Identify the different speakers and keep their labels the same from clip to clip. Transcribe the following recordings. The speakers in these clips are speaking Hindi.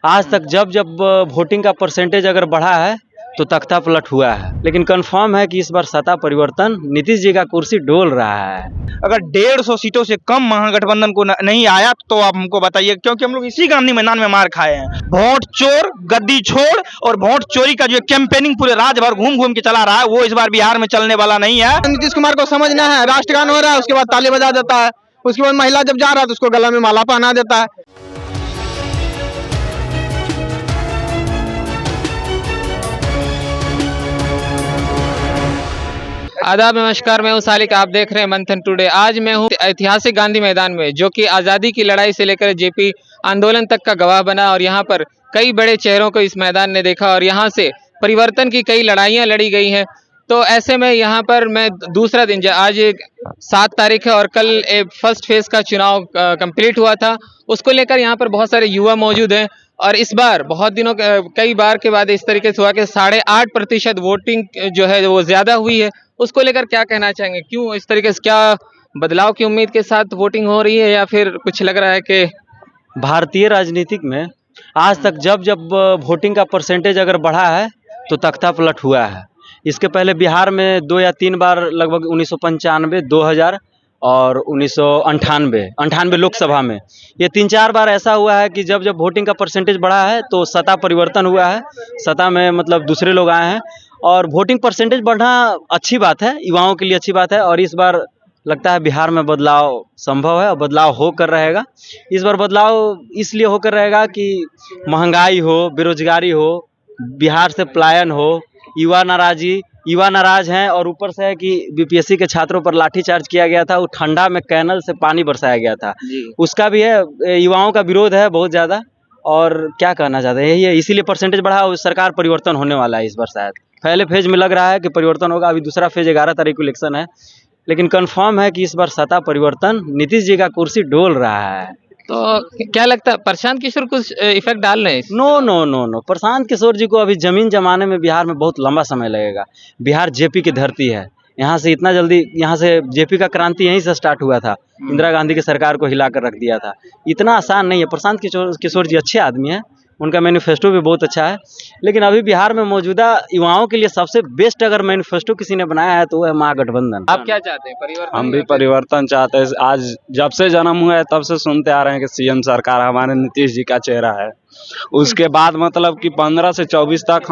Speaker 1: आज तक जब जब वोटिंग का परसेंटेज अगर बढ़ा है तो तख्ता पलट हुआ है, लेकिन कंफर्म है कि इस बार सत्ता परिवर्तन, नीतीश जी का कुर्सी डोल रहा है।
Speaker 2: अगर 150 सीटों से कम महागठबंधन को नहीं आया तो आप हमको बताइए, क्योंकि हम लोग इसी गांधी मैदान में मार खाए हैं। वोट चोर, गद्दी छोड़ और वोट चोरी का जो कैंपेनिंग पूरे राज्य भर घूम घूम के चला रहा है, वो इस बार बिहार में चलने वाला नहीं है। नीतीश कुमार को समझना है, राष्ट्रगान हो रहा है, उसके बाद ताली बजा देता है, उसके बाद महिला जब जा रहा है तो उसको गला में माला पहना देता है।
Speaker 3: आदाब, नमस्कार। मैं हूं सालिक, आप देख रहे हैं मंथन टुडे। आज मैं हूं ऐतिहासिक गांधी मैदान में, जो कि आज़ादी की लड़ाई से लेकर जेपी आंदोलन तक का गवाह बना, और यहां पर कई बड़े चेहरों को इस मैदान ने देखा और यहां से परिवर्तन की कई लड़ाइयां लड़ी गई हैं। तो ऐसे में यहाँ पर मैं दूसरा दिन, आज 7 तारीख है और कल फर्स्ट फेज का चुनाव कंप्लीट हुआ था, उसको लेकर यहाँ पर बहुत सारे युवा मौजूद हैं। और इस बार बहुत दिनों कई बार के बाद इस तरीके से हुआ कि 8.5% वोटिंग जो है वो ज़्यादा हुई है। उसको लेकर क्या कहना चाहेंगे? क्यों इस तरीके से, क्या बदलाव की उम्मीद के साथ वोटिंग हो रही है, या फिर कुछ लग रहा है कि
Speaker 1: भारतीय राजनीतिक में आज तक जब जब वोटिंग का परसेंटेज अगर बढ़ा है तो तख्ता पलट हुआ है। इसके पहले बिहार में 2 या 3 बार, लगभग 1995, 2000 और 1998 लोकसभा में, ये 3-4 बार ऐसा हुआ है कि जब जब वोटिंग का परसेंटेज बढ़ा है तो सत्ता परिवर्तन हुआ है। सत्ता में मतलब दूसरे लोग आए हैं और वोटिंग परसेंटेज बढ़ना अच्छी बात है, युवाओं के लिए अच्छी बात है। और इस बार लगता है बिहार में बदलाव संभव है और बदलाव होकर रहेगा। इस बार बदलाव इसलिए होकर रहेगा कि महंगाई हो, बेरोजगारी हो, बिहार से पलायन हो, युवा नाराज हैं, और ऊपर से है कि बीपीएससी के छात्रों पर लाठीचार्ज किया गया था, वो ठंडा में कैनल से पानी बरसाया गया था, उसका भी है। युवाओं का विरोध है बहुत ज़्यादा। और क्या कहना चाहते हैं, यही है, इसीलिए परसेंटेज बढ़ा और सरकार परिवर्तन होने वाला है इस बार। शायद पहले फेज में लग रहा है कि परिवर्तन होगा, अभी दूसरा फेज 11 तारीख को इलेक्शन है, लेकिन कंफर्म है कि इस बार सत्ता परिवर्तन, नीतीश जी का कुर्सी डोल रहा है।
Speaker 3: तो क्या लगता है प्रशांत किशोर कुछ इफेक्ट डाल रहे हैं?
Speaker 1: No no no no, Prashant Kishor जी को अभी जमीन जमाने में बिहार में बहुत लंबा समय लगेगा। बिहार जेपी की धरती है, यहाँ से इतना जल्दी, यहाँ से जेपी का क्रांति यहीं से स्टार्ट हुआ था, इंदिरा गांधी की सरकार को हिला कर रख दिया था। इतना आसान नहीं है। प्रशांत किशोर जी अच्छे आदमी हैं, उनका मैनिफेस्टो भी बहुत अच्छा है, लेकिन अभी बिहार में मौजूदा युवाओं के लिए सबसे बेस्ट अगर मैनिफेस्टो किसी ने बनाया है तो वो है महागठबंधन।
Speaker 3: आप क्या चाहते हैं, परिवर्तन?
Speaker 4: हम भी परिवर्तन चाहते हैं। आज जब से जन्म हुआ है तब से सुनते आ रहे हैं कि सीएम सरकार हमारे नीतीश जी का चेहरा है। उसके बाद मतलब कि 15 से 24 तक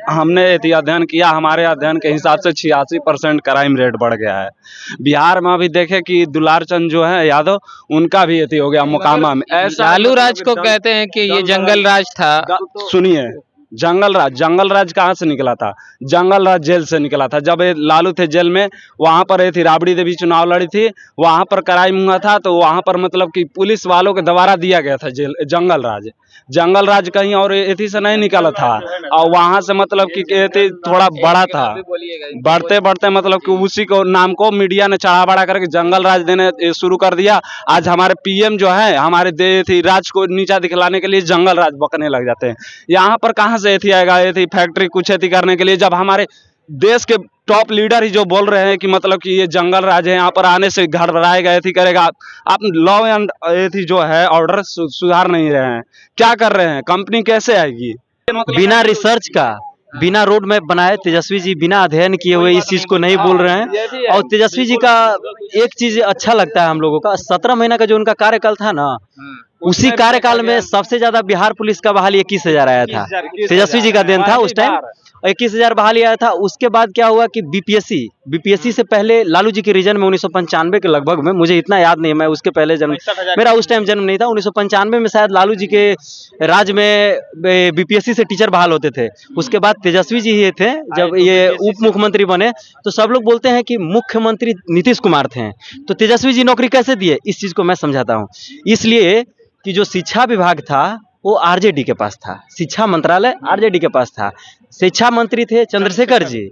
Speaker 4: हमने अध्ययन किया, हमारे अध्ययन के हिसाब से 86% क्राइम रेट बढ़ गया है बिहार में। अभी देखे कि दुलार चंद जो है यादव, उनका भी हो गया मुकामा में। ऐसा
Speaker 3: लालू राज को कहते हैं कि ये जंगल राज था।
Speaker 4: सुनिए, जंगल राज कहाँ से निकला था? जंगल राज जेल से निकला था। जब लालू थे जेल में, वहाँ पर राबड़ी देवी चुनाव लड़ी थी, वहाँ पर क्राइम हुआ था, तो वहाँ पर मतलब कि पुलिस वालों के द्वारा दिया गया था जेल। जंगल राज कहीं और एथी से नहीं निकला था, और वहाँ से मतलब कि थोड़ा बड़ा था। बढ़ते मतलब कि उसी को नाम को मीडिया ने चढ़ा बढ़ा करके जंगल राज देने शुरू कर दिया। आज हमारे पीएम जो है हमारे राज को नीचा दिखलाने के लिए जंगल राज बकने लग जाते हैं। यहाँ पर कहाँ से आएगा फैक्ट्री कुछ करने के लिए, जब हमारे देश के टॉप लीडर ही जो बोल रहे हैं कि मतलब कि ये जंगल राज है, यहाँ पर आने से घर बढ़ाएगा, करेगा। आप लॉ एंड जो है ऑर्डर सुधार नहीं रहे हैं, क्या कर रहे हैं? कंपनी कैसे आएगी?
Speaker 1: बिना रिसर्च का, बिना रोड मैप बनाए तेजस्वी जी बिना अध्ययन किए हुए इस चीज को नहीं बोल रहे हैं। और तेजस्वी जी का एक चीज अच्छा लगता है हम लोगों का, 17 महीना का जो उनका कार्यकाल था ना, उसी कार्यकाल में सबसे ज्यादा बिहार पुलिस का बहाली 21,000 आया था। तेजस्वी जी का देन था उस टाइम, 21,000 बहाली आया था। उसके बाद क्या हुआ कि बीपीएससी से पहले लालू जी के रीजन में 1995 के लगभग में, मुझे इतना याद नहीं, मैं उसके पहले मेरा उस टाइम जन्म नहीं था। 1995 में शायद लालू जी के राज में बीपीएससी से टीचर बहाल होते थे। उसके बाद तेजस्वी जी ही थे, जब ये उप मुख्यमंत्री बने तो सब लोग बोलते हैं कि मुख्यमंत्री नीतीश कुमार थे, तो तेजस्वी जी नौकरी कैसे दिए, इस चीज को मैं समझाता हूँ। इसलिए कि जो शिक्षा विभाग था वो आरजेडी के पास था, शिक्षा मंत्रालय आरजेडी के पास था। शिक्षा मंत्री थे चंद्रशेखर जी।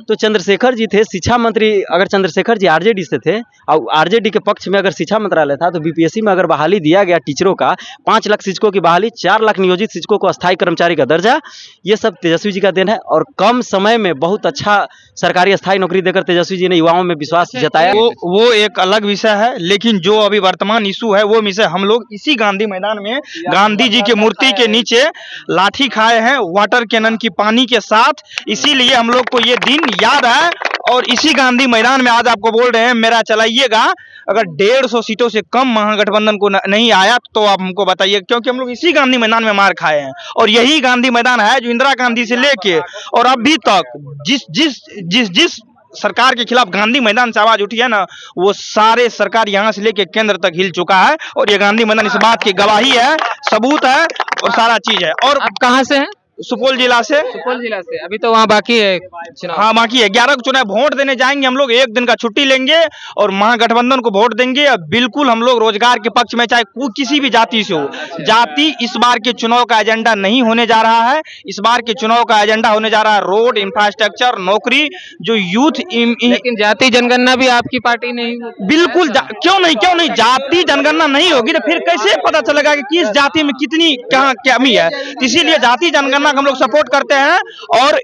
Speaker 1: तो चंद्रशेखर जी थे शिक्षा मंत्री। अगर चंद्रशेखर जी आरजेडी से थे और आरजेडी के पक्ष में अगर शिक्षा मंत्रालय था, तो बीपीएससी में अगर बहाली दिया गया टीचरों का, 5 लाख शिक्षकों की बहाली, 4 लाख नियोजित शिक्षकों को अस्थायी कर्मचारी का दर्जा, ये सब तेजस्वी जी का देन है। और कम समय में बहुत अच्छा सरकारी अस्थायी नौकरी देकर तेजस्वी जी ने युवाओं में विश्वास जताया।
Speaker 2: वो एक अलग विषय है, लेकिन जो अभी वर्तमान इशू है वो विषय हम लोग इसी गांधी मैदान में गांधी जी की मूर्ति के नीचे लाठी खाए हैं वाटर कैनन की पानी के साथ। इसीलिए हम लोग को ये दिन याद है और इसी गांधी मैदान में आज आपको बोल रहे हैं मेरा चलाइएगा। अगर 150 सीटों से कम महागठबंधन को नहीं आया तो आप हमको बताइए, क्योंकि हम लोग इसी गांधी मैदान में मार खाए हैं। और यही गांधी मैदान है जो इंदिरा गांधी से लेके और अभी तक जिस सरकार के खिलाफ गांधी मैदान से आवाज उठी है ना, वो सारे सरकार यहाँ से लेके केंद्र तक हिल चुका है। और ये गांधी मैदान इस बात की गवाही है, सबूत है और सारा चीज है। और
Speaker 3: आप कहाँ से हैं?
Speaker 2: सुपौल जिला से।
Speaker 3: सुपौल जिला से। अभी तो वहाँ बाकी है चुनाव।
Speaker 2: हाँ बाकी है, 11 को चुनाव वोट देने जाएंगे हम लोग। 1 दिन का छुट्टी लेंगे और महागठबंधन को वोट देंगे। और बिल्कुल हम लोग रोजगार के पक्ष में, चाहे किसी भी जाति से हो। जाति इस बार के चुनाव का एजेंडा नहीं होने जा रहा है। इस बार के चुनाव का एजेंडा होने जा रहा है रोड, इंफ्रास्ट्रक्चर, नौकरी, जो यूथ।
Speaker 3: लेकिन जाति जनगणना भी आपकी पार्टी नहीं
Speaker 2: बिल्कुल क्यों नहीं जाति जनगणना नहीं होगी तो फिर कैसे पता चलेगा कि किस जाति में कितनी कहाँ कमी है। इसीलिए जाति जनगणना हम लोग सपोर्ट करते हैं। और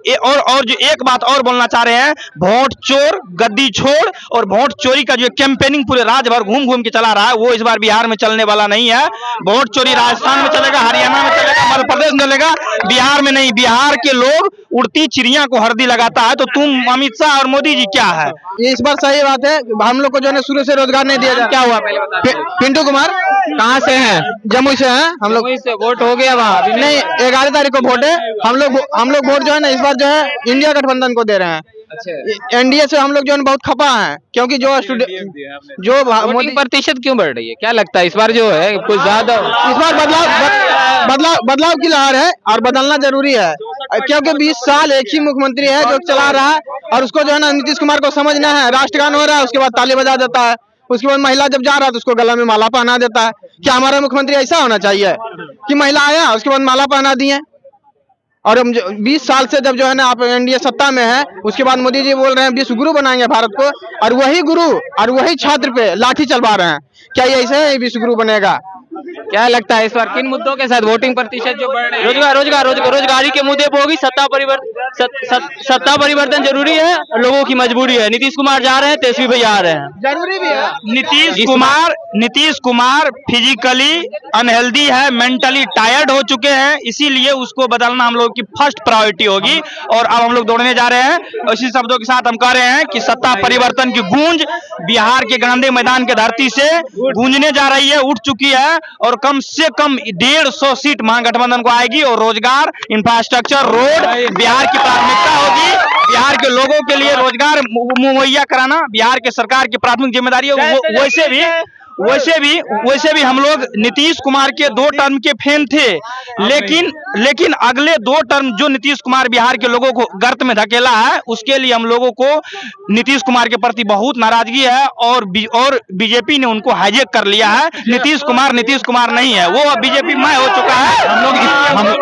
Speaker 2: जो एक बात और बोलना चाह रहे हैं, वोट चोर गद्दी छोड़ और वोट चोरी का जो कैंपेनिंग पूरे राज्य भर घूम के चला रहा है, वो इस बार बिहार में चलने वाला नहीं है। वोट चोरी राजस्थान में चलेगा, हरियाणा में चलेगा, मध्य प्रदेश में चलेगा, बिहार में नहीं। बिहार के लोग उड़ती चिड़िया को हरदी लगाता है, तो तुम अमित शाह और मोदी जी क्या है?
Speaker 5: इस बार सही बात है, हम लोग को जो है शुरू से रोजगार नहीं दिया जाता।
Speaker 3: क्या हुआ पहले बता।
Speaker 5: पिंटू कुमार।
Speaker 3: कहाँ से हैं?
Speaker 5: जमुई से हैं हम लोग।
Speaker 3: जमुई से। वोट हो गया वहाँ? अभी
Speaker 5: नहीं, 11 तारीख को वोट है। हम लोग वोट जो है ना इस बार जो है इंडिया गठबंधन को दे रहे हैं।
Speaker 3: अच्छा।
Speaker 5: एनडीए से हम लोग जो है बहुत खपा हैं, क्योंकि जो
Speaker 3: वोटिंग प्रतिशत क्यों बढ़ रही है? क्या लगता है इस बार जो है कुछ ज्यादा?
Speaker 5: इस बार बदलाव की लहर है और बदलना जरूरी है, क्योंकि 20 साल एक ही मुख्यमंत्री है जो चला रहा है। और उसको जो है ना नीतीश कुमार को समझना है। राष्ट्रगान हो रहा है, उसके बाद ताली बजा देता है। उसके बाद महिला जब जा रहा है तो उसको गला में माला पहना देता है। क्या हमारा मुख्यमंत्री ऐसा होना चाहिए कि महिला आया उसके बाद माला पहना दिए? और 20 साल से जब जो है ना आप एनडीए सत्ता में है, उसके बाद मोदी जी बोल रहे हैं विश्व गुरु बनाएंगे भारत को, और वही गुरु और वही छात्र पे लाठी चलवा रहे हैं। क्या ये ऐसे है विश्व गुरु बनेगा?
Speaker 3: क्या लगता है इस बार किन मुद्दों के साथ वोटिंग प्रतिशत जो बढ़ रहे हैं?
Speaker 6: रोजगारी के मुद्दे पे होगी। सत्ता परिवर्तन जरूरी है, लोगों की मजबूरी है। नीतीश कुमार जा रहे हैं, तेजस्वी भैया आ रहे हैं।
Speaker 5: जरूरी भी है।
Speaker 2: नीतीश कुमार फिजिकली अनहेल्दी है, मेंटली टायर्ड हो चुके हैं। इसीलिए उसको बदलना हम लोग की फर्स्ट प्रायोरिटी होगी। और अब हम लोग दौड़ने जा रहे हैं। इसी शब्दों के साथ हम कह रहे हैं कि सत्ता परिवर्तन की गूंज बिहार के गांधी मैदान के धरती से गूंजने जा रही है, उठ चुकी है। और कम से कम 150 सीट महागठबंधन को आएगी। और रोजगार, इंफ्रास्ट्रक्चर, रोड बिहार की प्राथमिकता होगी। बिहार के लोगों के लिए रोजगार मुहैया कराना बिहार के सरकार की प्राथमिक जिम्मेदारी है। वैसे भी हम लोग नीतीश कुमार के 2 टर्म के फैन थे, लेकिन अगले 2 टर्म जो नीतीश कुमार बिहार के लोगों को गर्त में धकेला है, उसके लिए हम लोगों को नीतीश कुमार के प्रति बहुत नाराजगी है। और बीजेपी ने उनको हाईजैक कर लिया है। नीतीश कुमार नहीं है, वो बीजेपी में हो चुका है।
Speaker 3: हम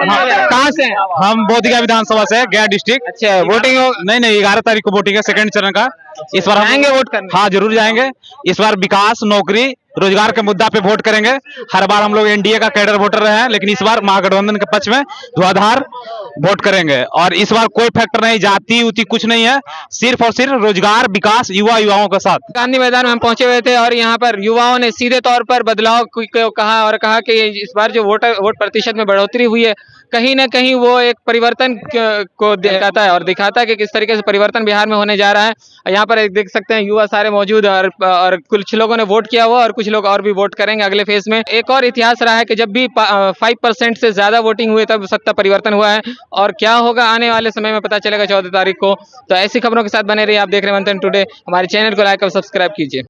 Speaker 3: कहाँ से?
Speaker 4: हम बोधगया विधानसभा से, गया डिस्ट्रिक्ट।
Speaker 3: अच्छा, वोटिंग
Speaker 4: नहीं 11 तारीख को वोटिंग है, सेकंड चरण का। इस बार
Speaker 3: जाएंगे वोट करने?
Speaker 4: हाँ जरूर जाएंगे। इस बार विकास, नौकरी, रोजगार के मुद्दा पे वोट करेंगे। हर बार हम लोग एनडीए का कैडर वोटर रहे हैं, लेकिन इस बार महागठबंधन के पक्ष में धुआंधार वोट करेंगे। और इस बार कोई फैक्टर नहीं, जाति उति कुछ नहीं है, सिर्फ और सिर्फ रोजगार, विकास, युवाओं के साथ।
Speaker 3: गांधी मैदान में हम पहुंचे हुए थे और यहाँ पर युवाओं ने सीधे तौर पर बदलाव को कहा और कहा कि इस बार जो वोट प्रतिशत में बढ़ोतरी हुई है, कहीं ना कहीं वो एक परिवर्तन को दिखाता है और दिखाता है कि किस तरीके से परिवर्तन बिहार में होने जा रहा है। यहाँ पर देख सकते हैं युवा सारे मौजूद हैं और कुछ लोगों ने वोट किया हुआ और कुछ लोग और भी वोट करेंगे अगले फेज में। एक और इतिहास रहा है कि जब भी 5% से ज्यादा वोटिंग हुई तब सत्ता परिवर्तन हुआ है। और क्या होगा आने वाले समय में पता चलेगा 14 तारीख को। तो ऐसी खबरों के साथ बने रहिए। आप देख रहे हैं मंथन टुडे। हमारे चैनल को लाइक और सब्सक्राइब कीजिए।